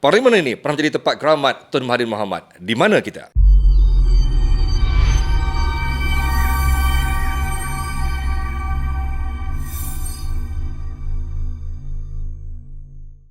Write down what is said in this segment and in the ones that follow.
Parlimen ini pernah menjadi tempat keramat Tun Mahathir Mohamad. Di mana kita?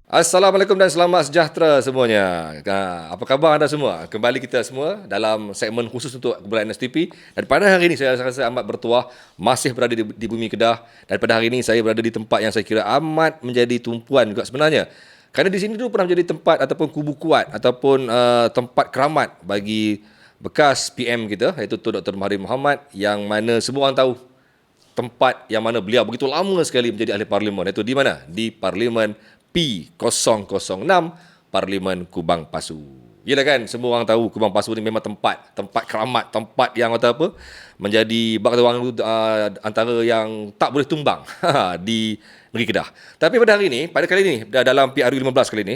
Assalamualaikum dan selamat sejahtera semuanya. Apa khabar anda semua? Kembali kita semua dalam segmen khusus untuk keberadaan STP. Dan pada hari ini saya rasa amat bertuah masih berada di bumi Kedah. Dan pada hari ini saya berada di tempat yang saya kira amat menjadi tumpuan juga sebenarnya. Kerana di sini dulu pernah menjadi tempat ataupun kubu kuat ataupun tempat keramat bagi bekas PM kita, iaitu Tun Dr. Mahathir Mohamad, yang mana semua orang tahu tempat yang mana beliau begitu lama sekali menjadi ahli parlimen. Iaitu di mana? Di Parlimen P006, Parlimen Kubang Pasu. Yalah kan, semua orang tahu Kubang Pasu ni memang tempat keramat, tempat yang kata apa, menjadi bak orang antara yang tak boleh tumbang di negeri Kedah. Tapi pada hari ini, pada kali ini dalam PRU 15 kali ini,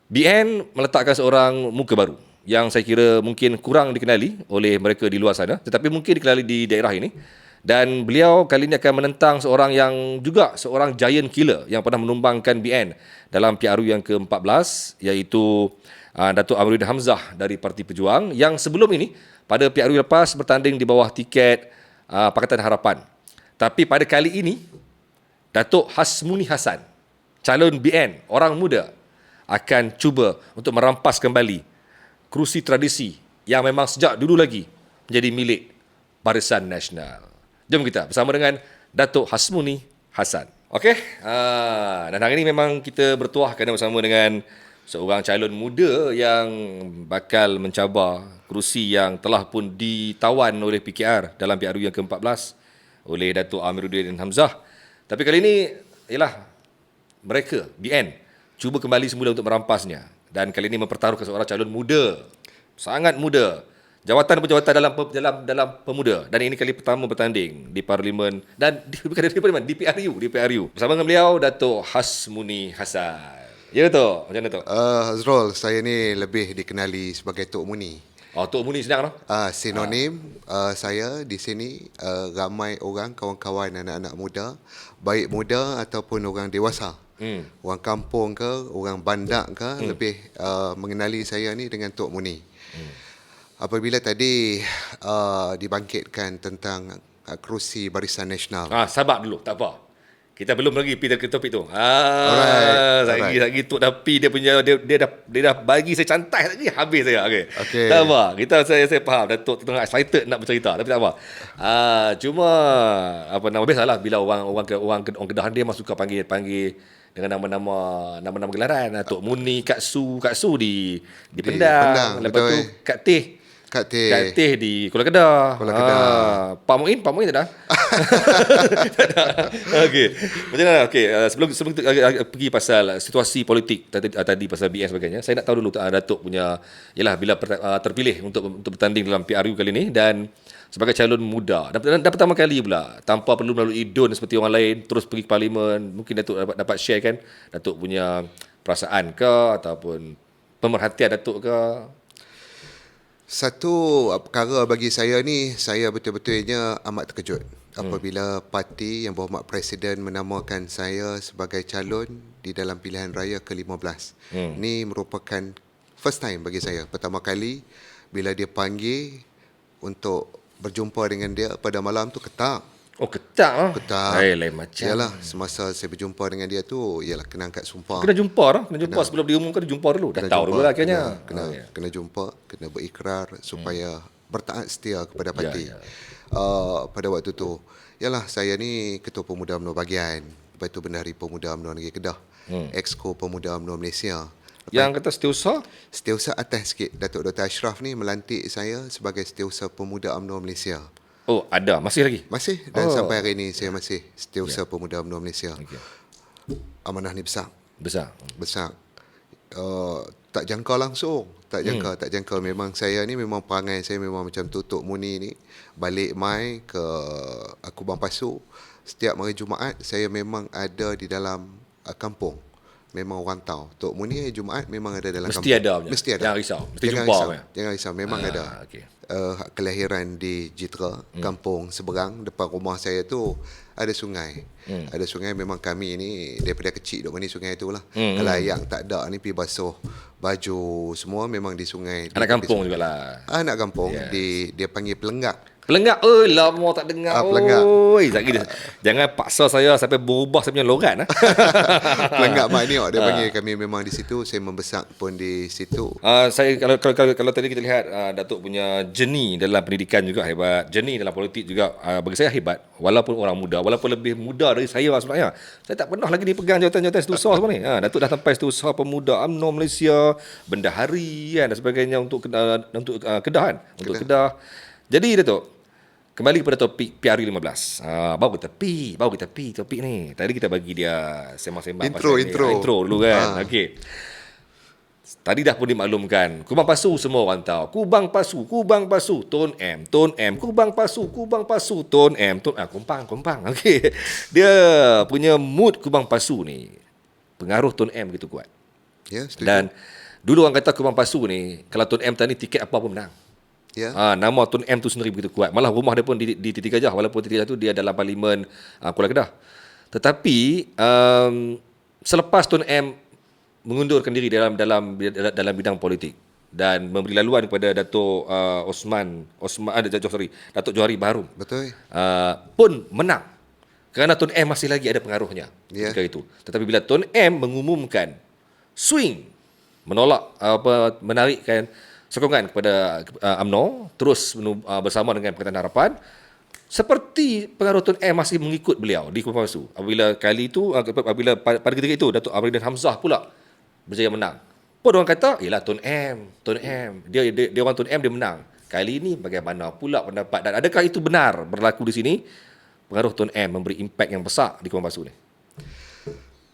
BN meletakkan seorang muka baru yang saya kira mungkin kurang dikenali oleh mereka di luar sana, tetapi mungkin dikenali di daerah ini. Dan beliau kali ini akan menentang seorang yang juga seorang giant killer yang pernah menumbangkan BN dalam PRU yang ke-14, iaitu Datuk Amiruddin Hamzah dari Parti Pejuang, yang sebelum ini pada PRU lepas bertanding di bawah tiket Pakatan Harapan. Tapi pada kali ini Datuk Hasmuni Hassan, calon BN, orang muda, akan cuba untuk merampas kembali kerusi tradisi yang memang sejak dulu lagi menjadi milik Barisan Nasional. Jom kita bersama dengan Datuk Hasmuni Hassan. Okey, dan hari ini memang kita bertuah kerana bersama dengan seorang calon muda yang bakal mencabar kerusi yang telah pun ditawan oleh PKR dalam PRU yang ke-14 oleh Datuk Amiruddin Hamzah. Tapi kali ini ialah mereka, BN, cuba kembali semula untuk merampasnya. Dan kali ini mempertaruhkan seorang calon muda, sangat muda. Jawatan pun jawatan dalam pemuda, dan ini kali pertama bertanding di parlimen dan bukan di parlimen, di PRU. Bersama dengan beliau Datuk Hasmuni Hassan. Ya Datuk, macam mana Datuk? Azrul, saya ni lebih dikenali sebagai Tok Muni. Oh, Tok Muni senang lah. Sinonim saya di sini ramai orang, kawan-kawan anak-anak muda, baik muda ataupun orang dewasa. Orang kampung ke, orang bandak ke, lebih mengenali saya ni dengan Tok Muni. Apabila tadi dibangkitkan tentang kerusi Barisan Nasional. Sabar dulu, tak apa. Kita belum lagi pergi ke topik tu. Lagi Tok dah pergi dia punya dia dah bagi saya cantai lagi habis saya. Okey. Tak apa. Saya faham Datuk tengah excited nak bercerita, tapi tak apa. Cuma biasalah bila orang Kedah dia memang suka panggil dengan nama gelaran. Tok Muni, Kak Su di Pendang. Lepas tu Kak Teh di Kuala Kedah. Pak Muin tak dah. Okey. Macam mana? Okey, sebelum kita pergi pasal situasi politik tadi pasal BN sebagainya, saya nak tahu dulu Datuk punya bila terpilih untuk bertanding dalam PRU kali ini dan sebagai calon muda dan pertama kali pula tanpa perlu melalui DUN seperti orang lain terus pergi ke parlimen, mungkin Datuk dapat share kan Datuk punya perasaan ke ataupun pemerhatian Datuk ke? Satu perkara bagi saya ni, saya betul-betulnya amat terkejut apabila parti yang berhormat Presiden menamakan saya sebagai calon di dalam pilihan raya ke-15. Ini merupakan first time bagi saya. Pertama kali bila dia panggil untuk berjumpa dengan dia pada malam tu ketak. Oh, ketak. Ketak. Lain macam. Yalah, semasa saya berjumpa dengan dia tu, ialah kena angkat sumpah. Kena jumpa sebelum diumumkan, jumpa dulu. Dah tahu dulu lah akhirnya. Kena jumpa, kena berikrar supaya bertaat setia kepada parti. Pada waktu tu, yalah, saya ni Ketua Pemuda UMNO Bahagian, lepas tu Bendahari Pemuda UMNO Negeri Kedah, Exco Pemuda UMNO Malaysia. Yang kata setiausaha? Setiausaha atas sikit. Datuk Dr. Ashraf ni melantik saya sebagai Setiausaha Pemuda UMNO Malaysia. Oh, ada. Masih lagi? Masih. Dan sampai hari ini saya masih Setiausaha Pemuda UMNO Malaysia. Amanah ni besar. Besar. Tak jangka langsung. Tak jangka. Memang saya ni memang perangai saya memang macam tu. Tok Muni ni balik mai ke Kubang Pasu. Setiap hari Jumaat saya memang ada di dalam kampung memang orang tahu. Tok Munir Jumaat memang ada dalam Mesti kampung. ada punya. Mesti ada. Jangan risau. Mesti Jangan jumpa risau. punya. Jangan risau, memang ada. Okey. Kelahiran di Jitra, kampung seberang depan rumah saya tu ada sungai. Ada sungai, memang kami ni daripada kecil duk mandi sungai tu lah. Kalau yang tak ada ni pergi basuh baju semua memang di sungai. Anak kampung jugalah. Anak kampung, Yes. dia panggil pelenggak. Pelenggak, oi lama tak dengar. Pelenggak. Oi, jangan paksa saya sampai berubah saya punya logat. Pelenggak Mak Niok dia panggil kami, memang di situ. Saya membesar pun di situ. Saya kalau tadi kita lihat Datuk punya journey dalam pendidikan juga hebat, journey dalam politik juga bagi saya hebat. Walaupun orang muda, walaupun lebih muda dari saya sebenarnya, saya tak pernah lagi dipegang jawatan-jawatan setiausaha sebenarnya. Datuk dah sampai setiausaha pemuda UMNO Malaysia, bendahari kan, dan sebagainya untuk Kedah kan, untuk Kedah. Jadi Datuk, kembali kepada topik PRU15. Baru kita pi topik ni. Tadi kita bagi dia sembang-sembang intro dulu kan. Okey. Tadi dah pun dimaklumkan, Kubang Pasu semua orang tahu. Kubang Pasu, Tun M, Kubang Pasu, Tun M, Kumpang. Okey. Dia punya mood Kubang Pasu ni, pengaruh Tun M begitu kuat. Ya, setuju. Dan dulu orang kata Kubang Pasu ni, kalau Tun M tadi tiket apa pun menang. Ya. Nama Tun M tu sendiri begitu kuat. Malah rumah dia pun di Titi Gajah, walaupun Titi Gajah tu dia dalam parlimen Kuala Kedah. Tetapi selepas Tun M mengundurkan diri dalam bidang politik dan memberi laluan kepada Datuk Datuk Johari Bahru, Betul. pun menang. Kerana Tun M masih lagi ada pengaruhnya Ya. ketika itu. Tetapi bila Tun M mengumumkan swing, menolak menarikkan sokongan kepada UMNO terus bersama dengan Pakatan Harapan, seperti pengaruh Tun M masih mengikut beliau di Kubang Pasu. Apabila pada ketika itu Datuk Amridin Hamzah pula berjaya menang, pun orang kata ialah Tun M dia orang Tun M dia menang. Kali ini bagaimana pula pendapat, dan adakah itu benar berlaku di sini? Pengaruh Tun M memberi impak yang besar di Kubang Pasu ni.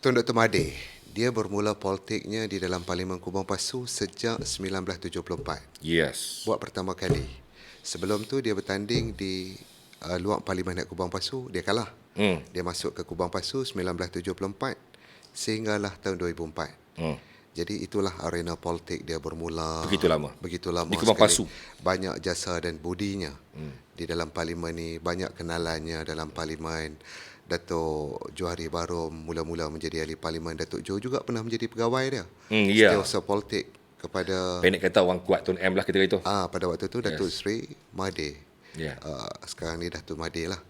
Tun Dr. Mahathir, dia bermula politiknya di dalam Parlimen Kubang Pasu sejak 1974. Yes. Buat pertama kali. Sebelum tu dia bertanding di luar Parlimen Kubang Pasu, dia kalah. Dia masuk ke Kubang Pasu 1974 sehinggalah tahun 2004. Jadi itulah arena politik dia bermula. Begitu lama. Di Kubang sekali. Pasu. Banyak jasa dan budinya di dalam parlimen ni, banyak kenalannya dalam parlimen. Datuk Johari Bahru mula-mula menjadi ahli parlimen. Datuk Jo juga pernah menjadi pegawai dia. Ya. Setiausaha politik kepada Pendek kata orang kuat Tun M lah ketika itu. pada waktu tu Datuk Seri Mahathir. Ya. Sekarang ni Datuk Mahathir lah.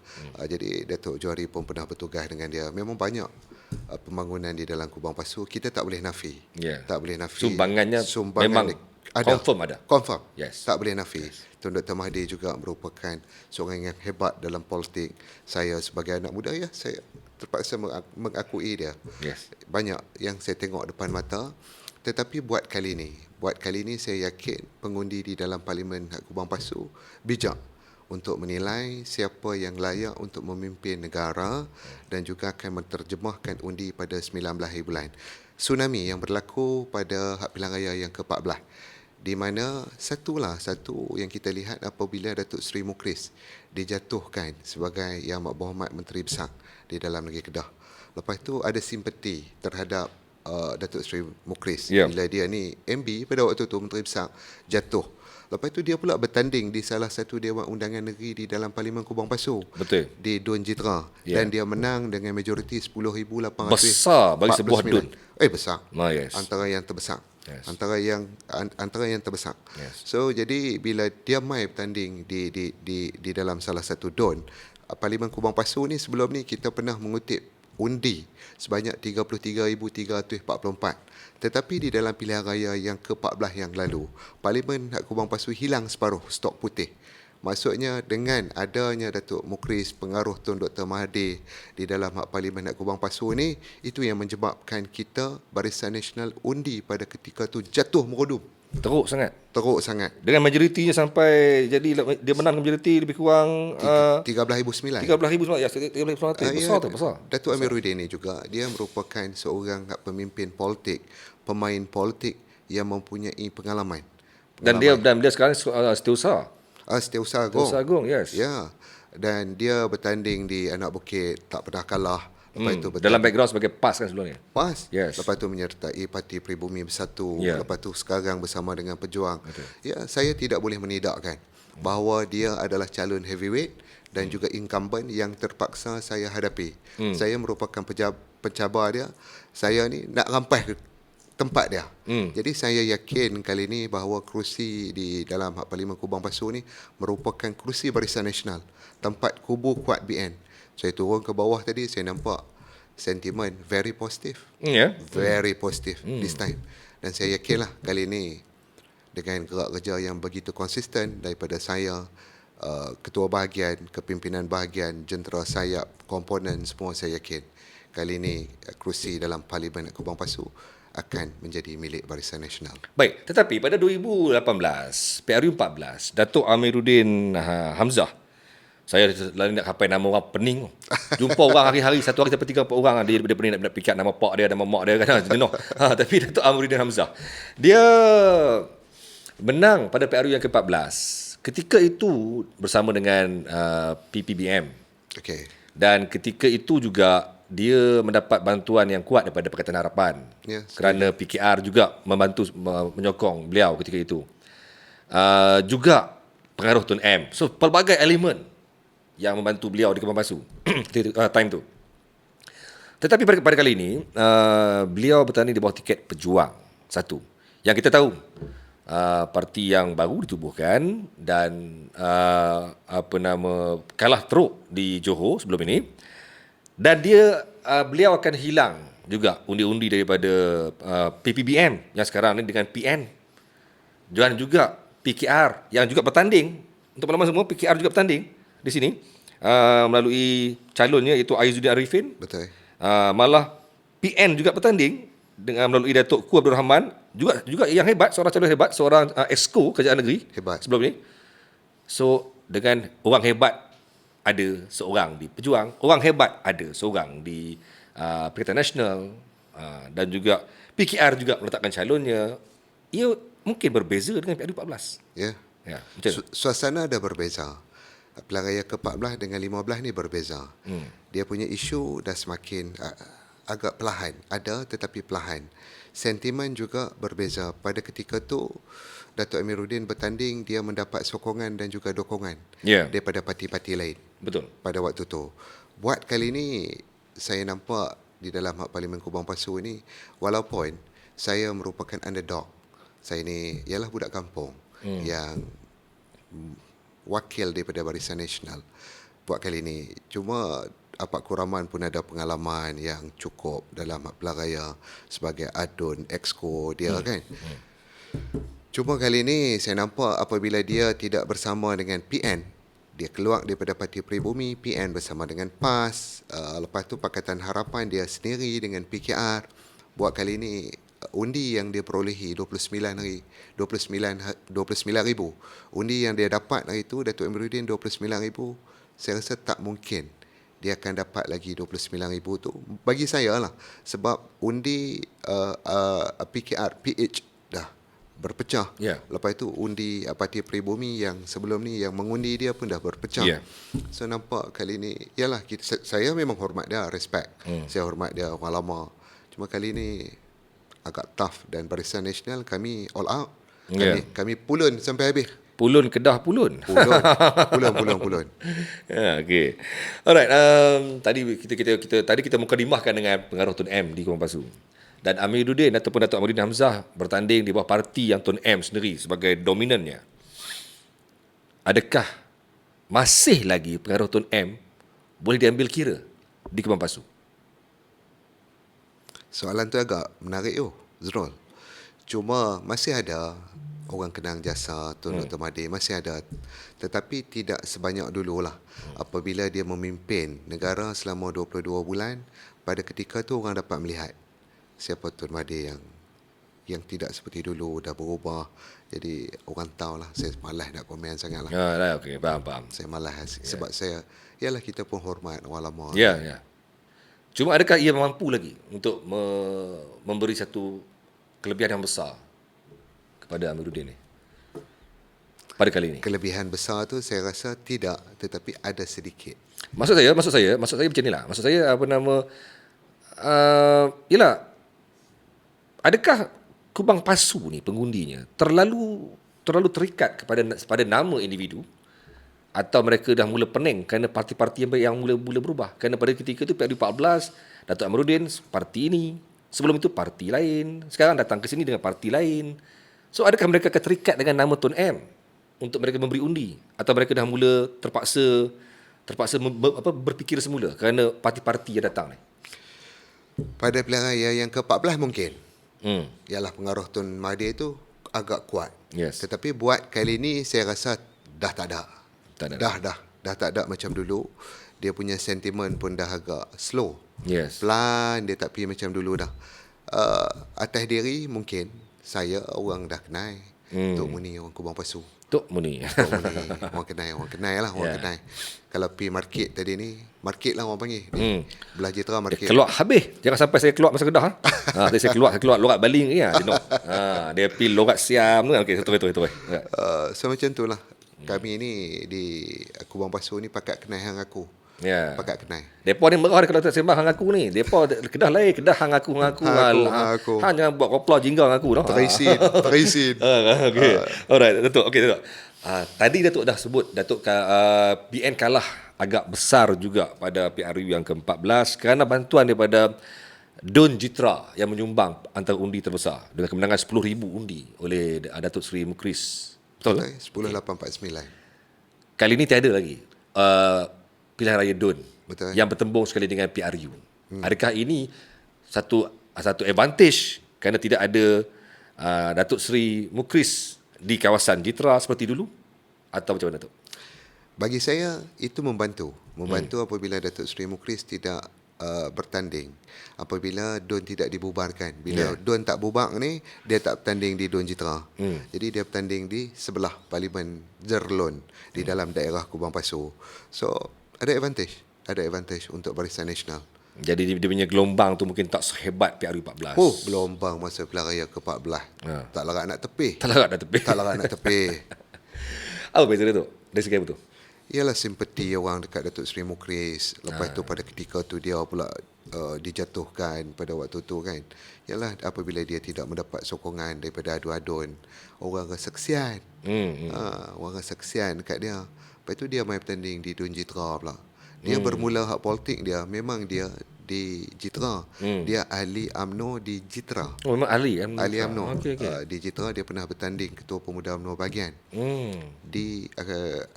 Jadi Datuk Johari pun pernah bertugas dengan dia. Memang banyak pembangunan di dalam Kubang Pasu. Kita tak boleh nafi. Ya. Tak boleh nafi. Sumbangan memang confirm ada. Confirm. Yes. Tak boleh nafi. Tun Dr. Mahathir juga merupakan seorang yang hebat dalam politik. Saya sebagai anak muda, saya terpaksa mengakui dia. Yes. Banyak yang saya tengok depan mata. Tetapi buat kali ini saya yakin pengundi di dalam Parlimen Kubang Pasu bijak untuk menilai siapa yang layak untuk memimpin negara dan juga akan menterjemahkan undi pada 19 hari bulan. Tsunami yang berlaku pada Hak Pilihan Raya yang ke-14, di mana satu yang kita lihat apabila Datuk Seri Mukris dijatuhkan sebagai Yang Amat Berhormat Menteri Besar di dalam negeri Kedah. Lepas tu ada simpati terhadap Datuk Seri Mukris bila dia ni MB pada waktu tu, Menteri Besar, jatuh. Lepas tu dia pula bertanding di salah satu Dewan Undangan Negeri di dalam Parlimen Kubang Pasu. Betul. Di Dun Jitra. Dan dia menang dengan majoriti 10,800. Besar bagi sebuah dun. Besar. Yes. Antara yang terbesar. Yes. Antara yang terbesar. Yes. So jadi bila dia mai bertanding di dalam salah satu dun, Parlimen Kubang Pasu ni sebelum ni kita pernah mengutip undi sebanyak 33,344. Tetapi di dalam pilihan raya yang ke-14 yang lalu, Parlimen Kubang Pasu hilang separuh stok putih. Maksudnya dengan adanya Datuk Mukris, pengaruh Tun Dr. Mahathir di dalam hak Parlimen Kubang Pasu ni, itu yang menyebabkan kita Barisan Nasional undi pada ketika tu jatuh merodum. Teruk sangat. Dengan majoritinya sampai jadi dia menang majoriti lebih kurang 13,009. 13,000 ya, 13,900. Besar. Datuk Amiruddin ni juga dia merupakan seorang pemimpin politik, pemain politik yang mempunyai pengalaman. Dan dia sekarang setiausaha. Setiausaha Agong. Setiausaha Agong, yes. Ya. Dan dia bertanding di Anak Bukit, tak pernah kalah. Lepas itu Dalam background sebagai PAS kan sebelum ni. PAS, Yes. lepas tu menyertai Parti Pribumi Bersatu, Ya. lepas tu sekarang bersama dengan Pejuang. Ya, saya tidak boleh menidakkan bahawa dia adalah calon heavyweight dan juga incumbent yang terpaksa saya hadapi. Saya merupakan pencabar dia. Saya ni nak rampas tempat dia. Jadi saya yakin kali ini bahawa kerusi di dalam Hak Parlimen Kubang Pasu ni merupakan kerusi Barisan Nasional, tempat kubu kuat BN. Saya turun ke bawah tadi, saya nampak sentimen very positif. Ya. Very positive this time. Dan saya yakinlah kali ini dengan gerak kerja yang begitu konsisten daripada saya, ketua bahagian, kepimpinan bahagian, jentera sayap, komponen semua, saya yakin kali ini kerusi dalam Parlimen Kubang Pasu akan menjadi milik Barisan Nasional. Baik, tetapi pada 2018, PRU 14, Datuk Amiruddin Hamzah, saya lalu nak capai nama orang pening tu. Jumpa orang hari-hari, satu hari sampai 3-4 orang dia pening nak pikat nama pak dia, nama mak dia kan. Jenuh. Tapi Datuk Amiruddin Hamzah, dia menang pada PRU yang ke-14. Ketika itu bersama dengan PPBM. Okey. Dan ketika itu juga dia mendapat bantuan yang kuat daripada Pakatan Harapan. Ya, Kerana PKR juga membantu menyokong beliau ketika itu. Juga pengaruh Tun M. So pelbagai elemen yang membantu beliau di Kubang Pasu time tu. Tetapi pada kali ini beliau bertanding di bawah tiket Pejuang satu. Yang kita tahu parti yang baru ditubuhkan dan kalah teruk di Johor sebelum ini. Dan beliau akan hilang juga undi-undi daripada PPBM yang sekarang ni dengan PN. Dan juga PKR yang juga bertanding. Untuk pengalaman semua, PKR juga bertanding di sini melalui calonnya iaitu Aizuddin Arifin. Betul. Malah PN juga bertanding dengan melalui Datuk Ku Abdul Rahman, juga yang hebat, seorang calon hebat, seorang Exco Kerajaan Negeri Hebat. sebelum ni. So dengan orang hebat ada seorang di Pejuang, orang hebat ada seorang di Pakatan Nasional, dan juga PKR juga meletakkan calonnya. Ia mungkin berbeza dengan PRU 14. Ya. Ya, macam tu. Suasana dah berbeza. Pilihan raya ke-14 dengan 15 ni berbeza. Dia punya isu dah semakin agak perlahan. Ada tetapi perlahan. Sentimen juga berbeza. Pada ketika tu, Datuk Amiruddin bertanding, dia mendapat sokongan dan juga dokongan daripada parti-parti lain. Betul. Pada waktu tu. Buat kali ni, saya nampak di dalam Hak Parlimen Kubang Pasu ni, walaupun saya merupakan underdog, saya ni ialah budak kampung yang wakil daripada Barisan Nasional buat kali ni. Cuma Apak Kuraman pun ada pengalaman yang cukup dalam pilihan raya sebagai adun exco dia kan. Cuma kali ni saya nampak apabila dia tidak bersama dengan PN, dia keluar daripada Parti Pribumi, PN bersama dengan PAS, lepas tu Pakatan Harapan dia sendiri dengan PKR. Buat kali ni undi yang dia perolehi 29,000. Undi yang dia dapat hari itu, Datuk Amiruddin 29,000. Saya rasa tak mungkin dia akan dapat lagi 29,000 tu. Bagi saya lah. Sebab undi PKR, PH dah berpecah. Ya. Lepas itu undi Parti Pribumi yang sebelum ni yang mengundi dia pun dah berpecah. Ya. So nampak kali ni, yalah saya memang hormat dia, respect. Saya hormat dia orang lama. Cuma kali ni agak tough dan Barisan Nasional kami all out. Kami pulun sampai habis. Pulun Kedah pulun. Pulun. Ya, okey. Alright, tadi kita mukadimahkan dengan pengaruh Tun M di Kubang Pasu. Dan Amiruddin ataupun Datuk Amiruddin Hamzah bertanding di bawah parti yang Tun M sendiri sebagai dominannya. Adakah masih lagi pengaruh Tun M boleh diambil kira di Kubang Pasu? Soalan tu agak menarik Zrol. Cuma masih ada orang kenang jasa Tun Dr. Mahathir, masih ada. Tetapi tidak sebanyak dululah. Apabila dia memimpin negara selama 22 bulan, pada ketika tu orang dapat melihat siapa Tun Mahathir yang tidak seperti dulu, dah berubah. Jadi orang tahulah, saya malas nak komen sangatlah. Ya, okey, faham. Saya malas sebab saya, yalah kita pun hormat orang lama. Ya. Cuma adakah ia mampu lagi untuk memberi satu kelebihan yang besar kepada Amiruddin ni pada kali ini? Kelebihan besar tu saya rasa tidak, tetapi ada sedikit. Maksud saya macam ni lah. Maksud saya apa nama, yalah, adakah Kubang Pasu ni pengundinya terlalu terikat kepada nama individu, atau mereka dah mula pening kerana parti-parti yang mula berubah? Kerana pada ketika itu PRU14, Datuk Amarudin parti ini, sebelum itu parti lain, sekarang datang ke sini dengan parti lain. So adakah mereka akan terikat dengan nama Tun M untuk mereka memberi undi, atau mereka dah mula terpaksa berfikir semula kerana parti-parti yang datang ni? Pada pilihan raya yang ke-14 mungkin. Ialah pengaruh Tun Mahathir itu agak kuat. Yes. Tetapi buat kali ni saya rasa dah tak ada. Tak ada. Dah tak ada macam dulu. Dia punya sentimen pun dah agak slow. Yes. Pelan, dia tak pergi macam dulu dah. Atas diri mungkin saya orang dah kenal. Tok Muni orang Kubang Pasu. Tok Muni. Tok Muni orang kenal lah, orang Yeah. kenal. Kalau pergi market tadi ni, market lah orang panggil. Ni, belah Jitra market. Keluar habis. Jangan sampai saya keluar masa Kedah. Tadi saya keluar lorat baling ya. Dia pergi lorat Siam tu. Okey, itu. So macam tu lah. Kami ni di Kubang Pasu ni pakat kenal hang aku. Ya. Pakat kenal. Depa ni merah kalau tak sembah hang aku ni. Depa Kedah lain, Kedah hang aku. Hang aku. Hang jangan buat kopla jingga hang aku noh. Terisin. Okey. Alright, Datuk. Okey, Datuk. Tadi Datuk dah sebut Datuk PN kalah agak besar juga pada PRU yang ke-14 kerana bantuan daripada Don Jitra yang menyumbang antara undi terbesar dengan kemenangan 10,000 undi oleh Datuk Seri Mukris. Betul? 10,849. Kali ini tiada lagi pilihan raya Don Betul. yang bertembung sekali dengan PRU. Adakah ini satu advantage kerana tidak ada Datuk Seri Mukris di kawasan Jitra seperti dulu, atau macam mana tu? Bagi saya itu membantu apabila Datuk Seri Mukris tidak bertanding, apabila Don tidak dibubarkan. Bila Don tak bubar ni, dia tak bertanding di Don Jitra. Jadi dia bertanding di sebelah Parlimen Zerlon di dalam daerah Kubang Pasu. So ada advantage untuk Barisan Nasional. Jadi dia punya gelombang tu mungkin tak sehebat PRU 14. Gelombang masa pilihan raya ke-14. Tak larat nak tepi. Tak larat dah tepi. Tak larat nak tepi. Apa beza dia tu? Dari segi apa tu? Ialah simpati orang dekat Datuk Seri Mukris. Lepas tu pada ketika tu dia pula dijatuhkan pada waktu tu kan. Ialah apabila dia tidak mendapat sokongan daripada adu-adun, orang rasa kesian. Orang rasa kesian dekat dia. Lepas tu dia main bertanding di Don Jitra pula. Dia bermula hak politik dia, memang dia di Jitra. Dia ahli UMNO di Jitra. Oh, memang ahli Ahli UMNO. Okay. Di Jitra dia pernah bertanding Ketua Pemuda UMNO bahagian. Di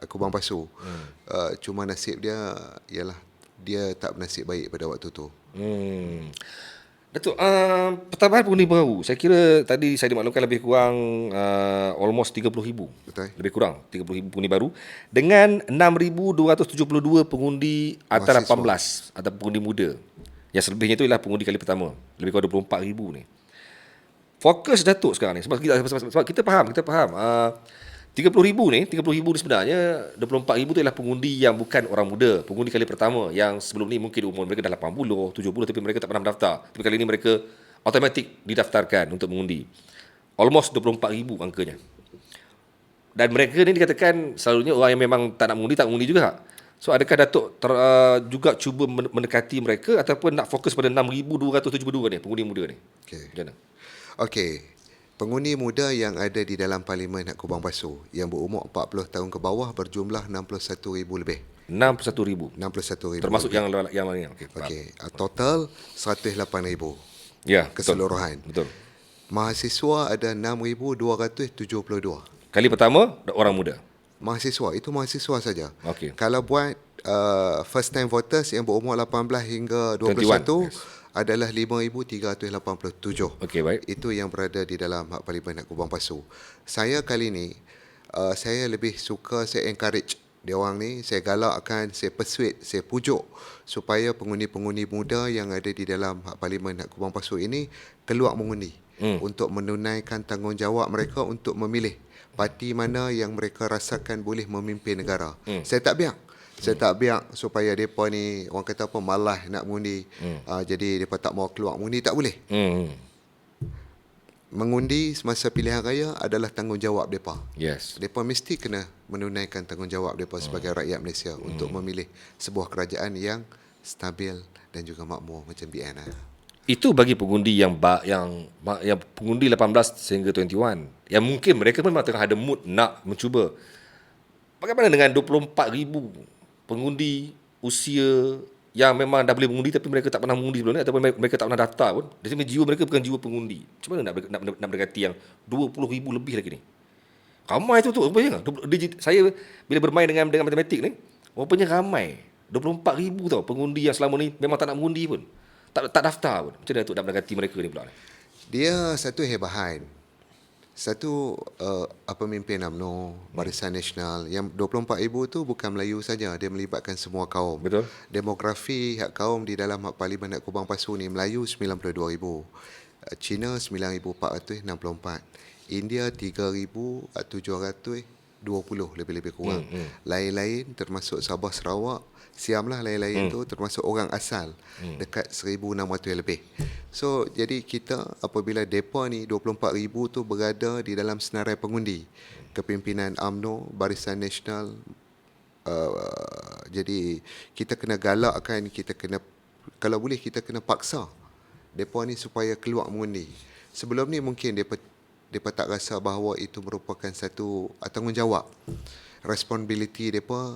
Kubang Pasu. Cuma nasib dia ialah dia tak bernasib baik pada waktu tu. Datuk, pertambahan pengundi baru, saya kira tadi saya dimaklumkan lebih kurang almost 30,000. Betul. Lebih kurang 30,000 pengundi baru dengan 6,272 pengundi antara 18 atau pengundi muda. Yang selebihnya itu ialah pengundi kali pertama. Lebih kurang 24,000 ni. Fokus Datuk sekarang ni sebab kita faham 30,000 ni sebenarnya 24,000 tu ialah pengundi yang bukan orang muda, pengundi kali pertama yang sebelum ni mungkin umur mereka dah 80, 70 tapi mereka tak pernah mendaftar. Tapi kali ini mereka automatik didaftarkan untuk mengundi. Almost 24,000 angkanya. Dan mereka ni dikatakan selalunya orang yang memang tak nak mengundi juga. So adakah Datuk juga cuba mendekati mereka ataupun nak fokus pada 6,272 ni pengundi muda ni? Okey. Macam mana? Okey. Pengundi muda yang ada di dalam Parlimen Kubang Pasu yang berumur 40 tahun ke bawah berjumlah 61,000 lebih. 61,000. 61,000. Termasuk yang lain. Okey. Total 108,000 Ya, keseluruhan. Betul. Mahasiswa ada 6,272. Kali pertama orang muda. Mahasiswa, itu mahasiswa saja. Okey. Kalau buat first time voters yang berumur 18 hingga 21 adalah 5,387. Okey, baik. Itu yang berada di dalam hak Parlimen Kubang Pasu. Saya kali ni saya lebih suka, saya encourage dia orang ni, saya galakkan, saya persuade, saya pujuk supaya pengundi-pengundi muda yang ada di dalam hak Parlimen Kubang Pasu ini keluar mengundi untuk menunaikan tanggungjawab mereka untuk memilih parti mana yang mereka rasakan boleh memimpin negara. Saya tak biar supaya mereka ni orang kata apa malas nak mengundi. Jadi mereka tak mau keluar mengundi, tak boleh. mengundi semasa pilihan raya adalah tanggungjawab mereka. Yes. Mereka mesti kena menunaikan tanggungjawab mereka sebagai rakyat Malaysia untuk memilih sebuah kerajaan yang stabil dan juga makmur macam BN. Itu bagi pengundi yang pengundi 18 sehingga 21. Yang mungkin mereka memang tengah ada mood nak mencuba. Bagaimana dengan 24,000 pengundi usia yang memang dah boleh mengundi tapi mereka tak pernah mengundi sebelum ni ataupun mereka tak pernah daftar pun. Jadi jiwa mereka bukan jiwa pengundi. Macam mana nak mendekati yang 20,000 lebih lagi ni? Ramai tu rupanya. Saya bila bermain dengan matematik ni, rupanya ramai. 24,000 tau pengundi yang selama ni memang tak nak mengundi pun. Tak daftar pun. Macam mana tu nak mendekati mereka ni pula ni? Dia satu hebahan. Satu pemimpin UMNO, Barisan Nasional, yang 24,000 tu bukan Melayu saja, dia melibatkan semua kaum. Betul. Demografi hak kaum di dalam hak Parlimen Hak Kubang Pasu ni, Melayu 92,000, Cina 9,464, India 3,720 lebih-lebih kurang. Lain-lain termasuk Sabah Sarawak, Siam lah lain-lain tu termasuk orang asal dekat 1,600 lebih. So jadi kita apabila depa ni 24,000 tu berada di dalam senarai pengundi kepimpinan UMNO, Barisan Nasional, jadi kita kena galakkan, kita kena, kalau boleh kita kena paksa depa ni supaya keluar mengundi. Sebelum ni mungkin depa tak rasa bahawa itu merupakan satu tanggungjawab, responsibility depa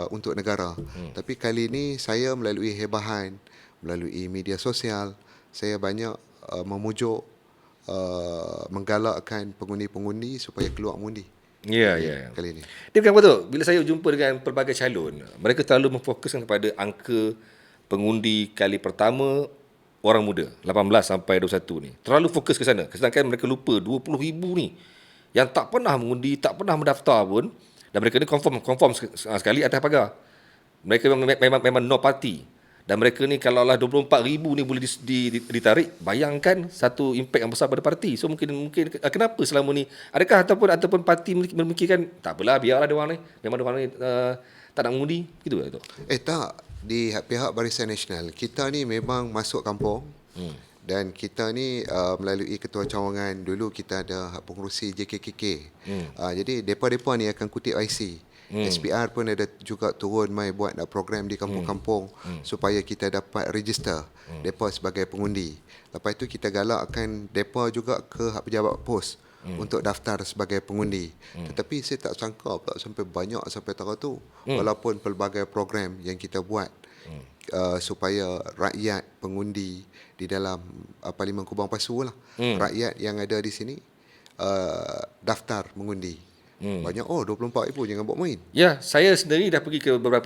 untuk negara. Tapi kali ini saya melalui hebahan, melalui media sosial, saya banyak memujuk, menggalakkan pengundi-pengundi supaya keluar mengundi. Ya. Kali ini. Dia bukan betul. Bila saya jumpa dengan pelbagai calon, mereka terlalu memfokuskan kepada angka pengundi kali pertama orang muda, 18 sampai 21 ni. Terlalu fokus ke sana. Sedangkan mereka lupa 20,000 ni yang tak pernah mengundi, tak pernah mendaftar pun, dan mereka ni confirm sekali atas pagar. Mereka memang no party. Dan mereka ni kalau lah 24,000 ni boleh ditarik, bayangkan satu impak yang besar pada parti. So mungkin kenapa selama ni, adakah ataupun parti memikirkan tak apalah, biarlah dia orang ni, memang dia orang ni tak nak mengundi, gitu lah tu. Tak, di pihak Barisan Nasional kita ni memang masuk kampung. Dan kita ni melalui ketua cawangan, dulu kita ada pengurusi JKKK. Jadi depa-depa ni akan kutip IC. SPR pun ada juga turun mai buat program di kampung-kampung supaya kita dapat register depa sebagai pengundi. Lepas itu kita galakkan depa juga ke hak pejabat pos untuk daftar sebagai pengundi. Tetapi saya tak sangka pula sampai banyak sampai tahap tu. Walaupun pelbagai program yang kita buat supaya rakyat pengundi di dalam Parlimen Kubang Pasu lah, rakyat yang ada di sini daftar mengundi. Banyak 24,000 jangan buat main. Ya, saya sendiri dah pergi ke beberapa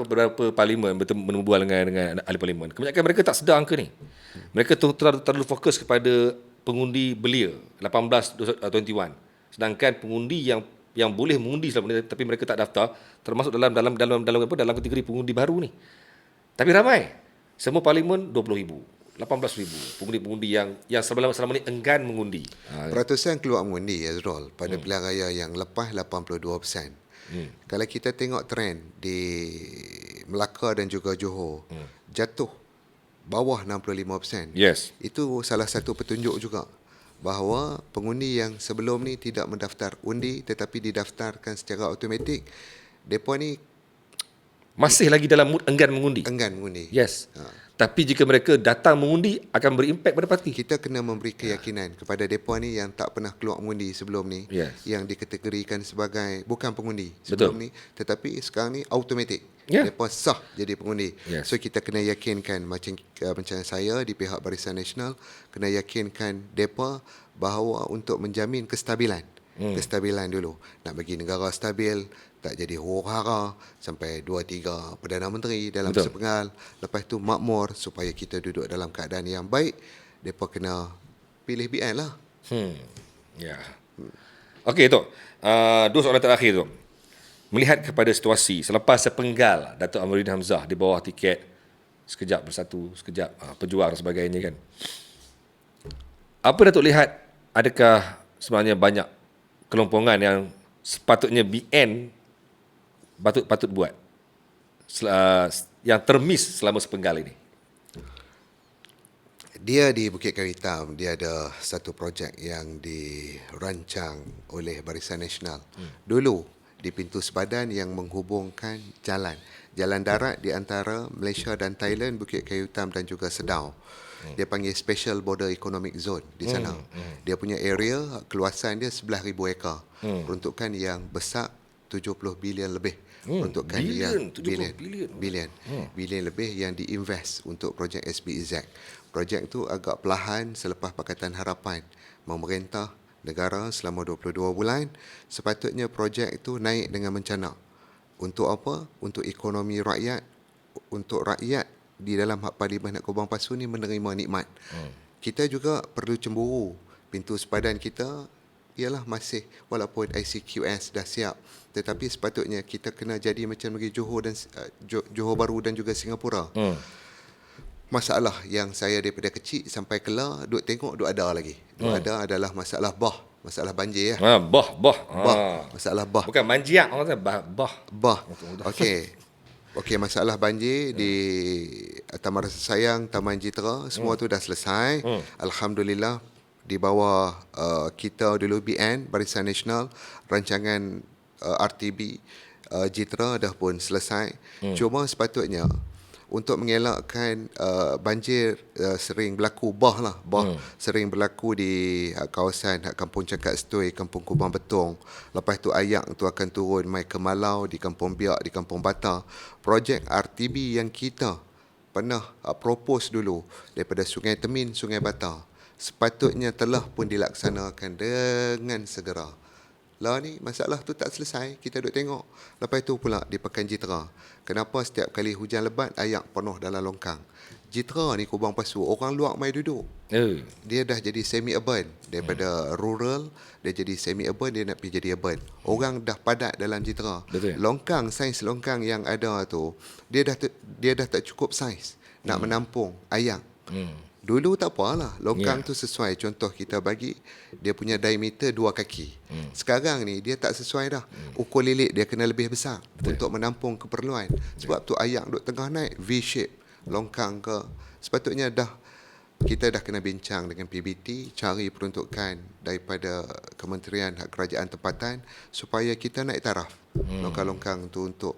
parlimen berbual dengan ahli parlimen. Kebanyakan mereka tak sedar angka ni. Mereka terlalu fokus kepada pengundi belia 18-21. Sedangkan pengundi yang boleh mengundi selama ni tapi mereka tak daftar termasuk dalam kategori pengundi baru ni. Tapi ramai. Semua parlimen 20,000. 18,000 pengundi-pengundi yang selama ni enggan mengundi. Peratusan keluar mengundi, Azrul, pada pilihan raya yang lepas 82%. Kalau kita tengok trend di Melaka dan juga Johor, jatuh bawah 65%. Yes. Itu salah satu petunjuk juga bahawa pengundi yang sebelum ni tidak mendaftar undi tetapi didaftarkan secara automatik, depa ni masih lagi dalam mood enggan mengundi. enggan mengundi. Yes. Tapi jika mereka datang mengundi akan berimpak pada parti. Kita kena memberi keyakinan kepada depa ni yang tak pernah keluar mengundi sebelum ni, Yes. yang dikategorikan sebagai bukan pengundi sebelum ni, tetapi sekarang ni automatik. Yeah. Depa sah jadi pengundi. Yes. So kita kena yakinkan macam saya di pihak Barisan Nasional kena yakinkan depa bahawa untuk menjamin kestabilan. Kestabilan dulu. Nak bagi negara stabil, tak jadi huru-hara sampai 2-3 Perdana Menteri dalam sepenggal. Lepas tu makmur supaya kita duduk dalam keadaan yang baik. Mereka kena pilih BN lah. Ya. Okey tu. Dua soalan terakhir tu. Melihat kepada situasi selepas sepenggal Datuk Amiruddin Hamzah di bawah tiket sekejap bersatu, sekejap pejuang dan sebagainya kan. Apa Datuk lihat, adakah sebenarnya banyak kelompongan yang sepatutnya BN patut buat yang termiss selama sepenggal ini? Dia di Bukit Kayu Hitam, dia ada satu projek yang dirancang oleh Barisan Nasional. Dulu di pintu sepadan yang menghubungkan jalan darat di antara Malaysia dan Thailand, Bukit Kayu Hitam dan juga Sedau. Dia panggil Special Border Economic Zone di sana. Dia punya area, keluasan dia 11,000 ekar. Peruntukan yang besar 70 bilion lebih. Peruntukan yang 70 bilion lebih yang diinvest untuk projek SBEZ. Projek tu agak perlahan selepas Pakatan Harapan memerintah negara selama 22 bulan. Sepatutnya projek itu naik dengan mencanak. Untuk apa? Untuk ekonomi rakyat, untuk rakyat di dalam hak parlimen Hak Kubang Pasu ni menerima nikmat. Kita juga perlu cemburu. Pintu sepadan kita ialah masih, walaupun ICQS dah siap, tetapi sepatutnya kita kena jadi macam negeri Johor Bahru dan juga Singapura. Masalah yang saya daripada kecil sampai kelar duk tengok duk ada lagi. Duk ada adalah masalah masalah banjir ya. Masalah bah. Bukan manjiak orang kata bah. Okey, masalah banjir di Taman Rasa Sayang, Taman Jitera, semua tu dah selesai. Alhamdulillah, di bawah kita dulu BN, Barisan Nasional, rancangan RTB Jitera dah pun selesai. Cuma sepatutnya untuk mengelakkan banjir sering berlaku, sering berlaku di kawasan Kampung Cakak Setui, Kampung Kubang Betong. Lepas tu ayak tu akan turun mai ke Malau, di Kampung Biak, di Kampung Bata. Projek RTB yang kita pernah propose dulu daripada Sungai Temin, Sungai Bata, sepatutnya telah pun dilaksanakan dengan segera. Lah ni masalah tu tak selesai, kita duk tengok. Lepas tu pula di Pekan Jitera, kenapa setiap kali hujan lebat ayak penuh dalam longkang? Jitera ni Kubang Pasu, orang luar mai duduk. Dia dah jadi semi urban, daripada rural dia jadi semi urban, dia nak pergi jadi urban. Orang dah padat dalam Jitera. Longkang, saiz longkang yang ada tu, dia dah tak cukup saiz nak menampung ayak. Dulu tak apalah, longkang tu sesuai. Contoh kita bagi, dia punya diameter 2 kaki. Sekarang ni dia tak sesuai dah. Ukur lilit dia kena lebih besar untuk menampung keperluan. Sebab tu ayak duk tengah naik V-shape, longkang ke. Sepatutnya kita dah kena bincang dengan PBT, cari peruntukan daripada Kementerian Hak Kerajaan Tempatan supaya kita naik taraf longkang-longkang tu untuk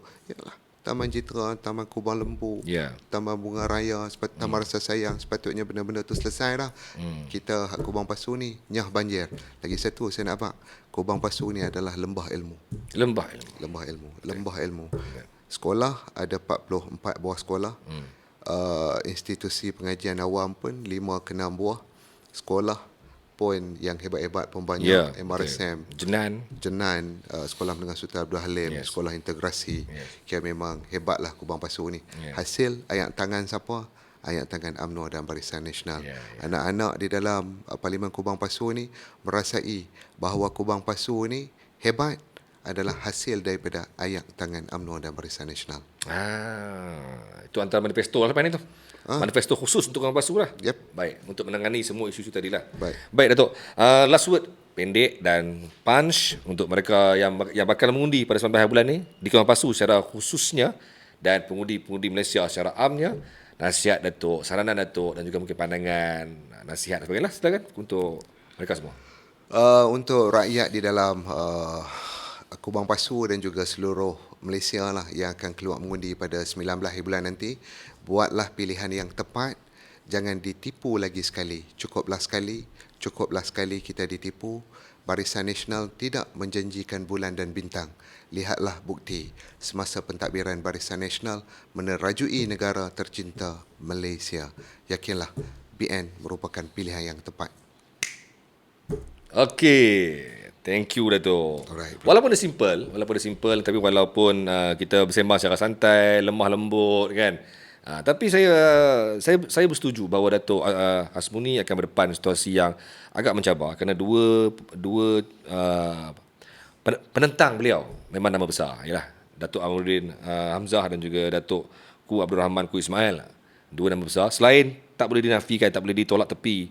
Taman Jitera, Taman Kubang Lembu, Taman Bunga Raya, Taman Rasa Sayang, sepatutnya benda-benda tu selesai dah. Kita Hak Kubang Pasu ni nyah banjir. Lagi satu saya nak abang, Kubang Pasu ni adalah lembah ilmu. Sekolah ada 44 buah sekolah. Institusi pengajian awam pun 5 ke 6 buah. Sekolah pun yang hebat-hebat pun banyak. MRSM, Jenan, Sekolah Menengah Sultan Abdul Halim, Sekolah Integrasi. Kira memang hebatlah Kubang Pasu ni. Hasil ayak tangan siapa? Ayak tangan UMNO dan Barisan Nasional. Anak-anak di dalam Parlimen Kubang Pasu ni merasai bahawa Kubang Pasu ni hebat adalah hasil daripada ayak tangan UMNO dan Barisan Nasional. Itu antara manifesto lah lepas ni tu. Manifesto khusus untuk Kubang Pasu lah. Baik, untuk menangani semua isu-isu tadi lah. Baik Datuk, last word pendek dan punch untuk mereka yang bakal mengundi pada 19 bulan ni di Kubang Pasu secara khususnya, dan pengundi-pengundi Malaysia secara amnya. Nasihat Datuk, saranan Datuk, dan juga mungkin pandangan, nasihat dan sebagainya lah, silakan untuk mereka semua. Untuk rakyat di dalam Kubang Pasu dan juga seluruh Malaysia lah yang akan keluar mengundi pada 19 bulan nanti, buatlah pilihan yang tepat. Jangan ditipu lagi sekali. Cukuplah sekali kita ditipu. Barisan Nasional tidak menjanjikan bulan dan bintang. Lihatlah bukti semasa pentadbiran Barisan Nasional menerajui negara tercinta Malaysia. Yakinlah BN merupakan pilihan yang tepat. Okey, thank you Datuk. Walaupun dia simple, tapi walaupun kita bersembang secara santai, lemah lembut kan. Tapi saya bersetuju bahawa Datuk Hasmuni akan berdepan situasi yang agak mencabar kerana dua penentang beliau memang nama besar, ialah Datuk Amaluddin Hamzah dan juga Datuk Ku Abdul Rahman Ku Ismail. Dua nama besar. Selain tak boleh dinafikan, tak boleh ditolak tepi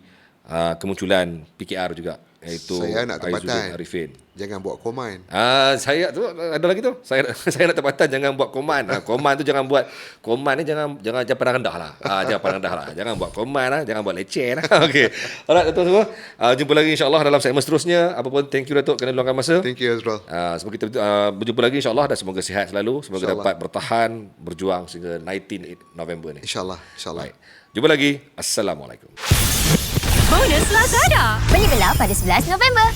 kemunculan PKR juga iaitu Saya anak Aizuddin tempatan. Arifin. Jangan buat koman. Saya tu ada lagi tu. Saya nak tempatan jangan buat koman. Koman tu jangan buat. Koman ni jangan pandang rendah lah. Jangan pandang rendah lah. Jangan buat koman lah, jangan buat leceh lah. Okey. Alright Datuk semua. Jumpa lagi insya-Allah dalam segmen seterusnya. Apa pun thank you Datuk kerana luangkan masa. Thank you Azrul. Semoga kita berjumpa lagi insya-Allah dan semoga sihat selalu. Semoga dapat bertahan berjuang sehingga 19 November ni. InsyaAllah. Baik. Jumpa lagi. Assalamualaikum. Bonus Lazada. Beli gelar pada 11 November.